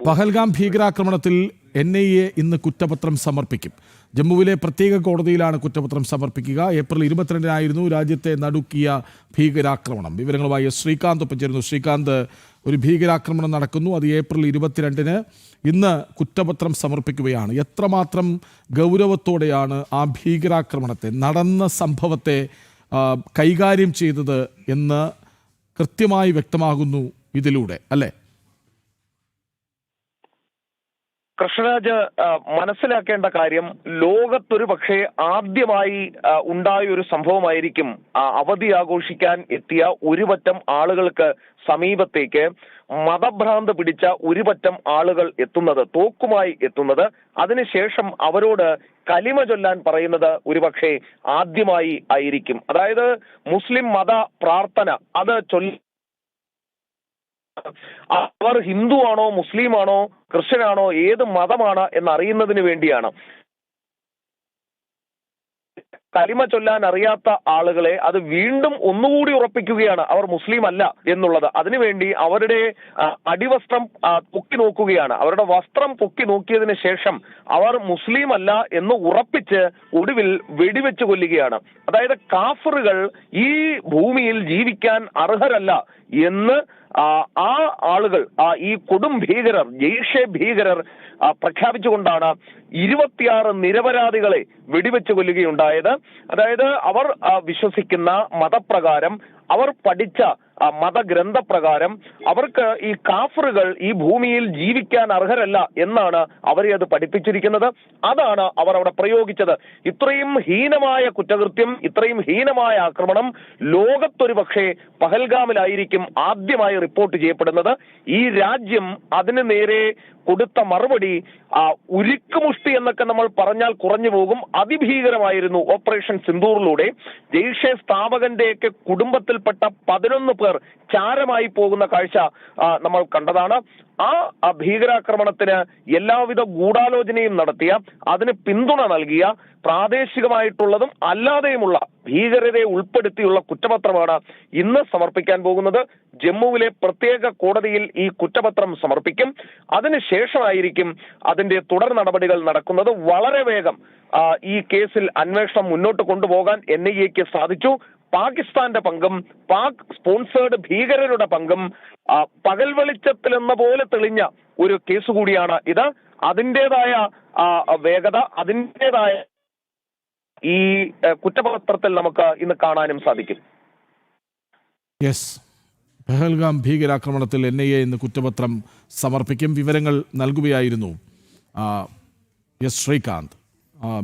പഹൽഗാം ഭീകരാക്രമണത്തിൽ NIA ഇന്ന് കുറ്റപത്രം സമർപ്പിക്കും. ജമ്മുവിലെ പ്രത്യേക കോടതിയിലാണ് കുറ്റപത്രം സമർപ്പിക്കുക. ഏപ്രിൽ 22-നായിരുന്നു രാജ്യത്തെ നടുക്കിയ ഭീകരാക്രമണം. വിവരങ്ങളുമായി ശ്രീകാന്ത് ഒപ്പം ചേരുന്നു. ശ്രീകാന്ത്, ഒരു ഭീകരാക്രമണം നടക്കുന്നു, അത് ഏപ്രിൽ 22-ന്. ഇന്ന് കുറ്റപത്രം സമർപ്പിക്കുകയാണ്. എത്രമാത്രം ഗൗരവത്തോടെയാണ് ആ ഭീകരാക്രമണത്തെ, നടന്ന സംഭവത്തെ കൈകാര്യം ചെയ്തത് എന്ന് കൃത്യമായി വ്യക്തമാകുന്നു ഇതിലൂടെ, അല്ലേ? കൃഷ്ണരാജ്, മനസ്സിലാക്കേണ്ട കാര്യം, ലോകത്തൊരു പക്ഷേ ആദ്യമായി ഉണ്ടായ ഒരു സംഭവമായിരിക്കും അവധി ആഘോഷിക്കാൻ എത്തിയ ഒരുപറ്റം ആളുകൾക്ക് സമീപത്തേക്ക് മതഭ്രാന്ത് പിടിച്ച ഒരുപറ്റം ആളുകൾ എത്തുന്നത്, തോക്കുമായി എത്തുന്നത്. അതിനുശേഷം അവരോട് കലിമ ചൊല്ലാൻ പറയുന്നത് ഒരുപക്ഷെ ആദ്യമായി ആയിരിക്കും. അതായത് മുസ്ലിം മത പ്രാർത്ഥന അത് അവർ ഹിന്ദു ആണോ, മുസ്ലിം ആണോ, ക്രിസ്ത്യനാണോ, ഏത് മതമാണ് എന്നറിയുന്നതിന് വേണ്ടിയാണ്. കലിമ ചൊല്ലാൻ അറിയാത്ത ആളുകളെ അത് വീണ്ടും ഒന്നുകൂടി ഉറപ്പിക്കുകയാണ് അവർ മുസ്ലിം അല്ല എന്നുള്ളത്. അതിനുവേണ്ടി അവരുടെ അടിവസ്ത്രം പൊക്കി നോക്കുകയാണ്. അവരുടെ വസ്ത്രം പൊക്കി നോക്കിയതിന് ശേഷം അവർ മുസ്ലിം അല്ല എന്ന് ഉറപ്പിച്ച് ഒടുവിൽ വെടിവെച്ച് കൊല്ലുകയാണ്. അതായത് കാഫറുകൾ ഈ ഭൂമിയിൽ ജീവിക്കാൻ അർഹരല്ല എന്ന് ആ ആളുകൾ, ഈ കൊടും ഭീകരർ, ജെയ്ഷെ ഭീകരർ പ്രഖ്യാപിച്ചുകൊണ്ടാണ് 26 നിരപരാധികളെ വെടിവെച്ച് കൊല്ലുകയുണ്ടായത്. അതായത് അവർ വിശ്വസിക്കുന്ന മതപ്രകാരം, അവർ പഠിച്ച മതഗ്രന്ഥപ്രകാരം അവർക്ക് ഈ കാഫറുകൾ ഈ ഭൂമിയിൽ ജീവിക്കാൻ അർഹരല്ല എന്നാണ് അവരെ അത് പഠിപ്പിച്ചിരിക്കുന്നത്. അതാണ് അവർ അവിടെ പ്രയോഗിച്ചത്. ഇത്രയും ഹീനമായ കുറ്റകൃത്യം, ഇത്രയും ഹീനമായ ആക്രമണം ലോകത്തൊരു പക്ഷേ പഹൽഗാമിലായിരിക്കും ആദ്യമായി റിപ്പോർട്ട് ചെയ്യപ്പെടുന്നത്. ഈ രാജ്യം അതിന് നേരെ കൊടുത്ത മറുപടി ഉരുക്കുമുഷ്ടി എന്നൊക്കെ നമ്മൾ പറഞ്ഞാൽ കുറഞ്ഞു പോകും. അതിഭീകരമായിരുന്നു ഓപ്പറേഷൻ സിന്ദൂറിലൂടെ. ജെയ്ഷെ സ്ഥാപകന്റെയൊക്കെ കുടുംബത്തിൽപ്പെട്ട 11 പേർ ചാരമായി പോകുന്ന കാഴ്ച നമ്മൾ കണ്ടതാണ്. ആ ഭീകരാക്രമണത്തിന് എല്ലാവിധ ഗൂഢാലോചനയും നടത്തിയ, അതിന് പിന്തുണ നൽകിയ, പ്രാദേശികമായിട്ടുള്ളതും അല്ലാതെയുമുള്ള ഭീകരതയെ ഉൾപ്പെടുത്തിയുള്ള കുറ്റപത്രമാണ് ഇന്ന് സമർപ്പിക്കാൻ പോകുന്നത്. ജമ്മുവിലെ പ്രത്യേക കോടതിയിൽ ഈ കുറ്റപത്രം സമർപ്പിക്കും. അതിനുശേഷമായിരിക്കും അതിന്റെ തുടർ നടപടികൾ നടക്കുന്നത്. വളരെ വേഗം ഈ കേസിൽ അന്വേഷണം മുന്നോട്ട് കൊണ്ടുപോകാൻ NIAക്ക് സാധിച്ചു. പാകിസ്ഥാന്റെ പങ്കും പാക് സ്പോൺസേർഡ് ഭീകരരുടെ പങ്കും പകൽ വെളിച്ചത്തിലെന്ന പോലെ തെളിഞ്ഞ ഒരു കേസ് കൂടിയാണ് ഇത്. അതിൻ്റെതായ വേഗത, അതിൻ്റെതായ ഈ കുറ്റപത്രത്തിൽ നമുക്ക് ഇന്ന് കാണാനും സാധിക്കും. യെസ്, പഹൽഗാം ഭീകരാക്രമണത്തിൽ NIA ഇന്ന് കുറ്റപത്രം സമർപ്പിക്കും. വിവരങ്ങൾ നൽകുകയായിരുന്നു ശ്രീകാന്ത്.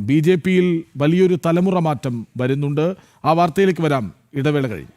BJPയിൽ വലിയൊരു തലമുറ മാറ്റം വരുന്നുണ്ട്. ആ വാർത്തയിലേക്ക് വരാം ഇടവേള കഴിഞ്ഞ്.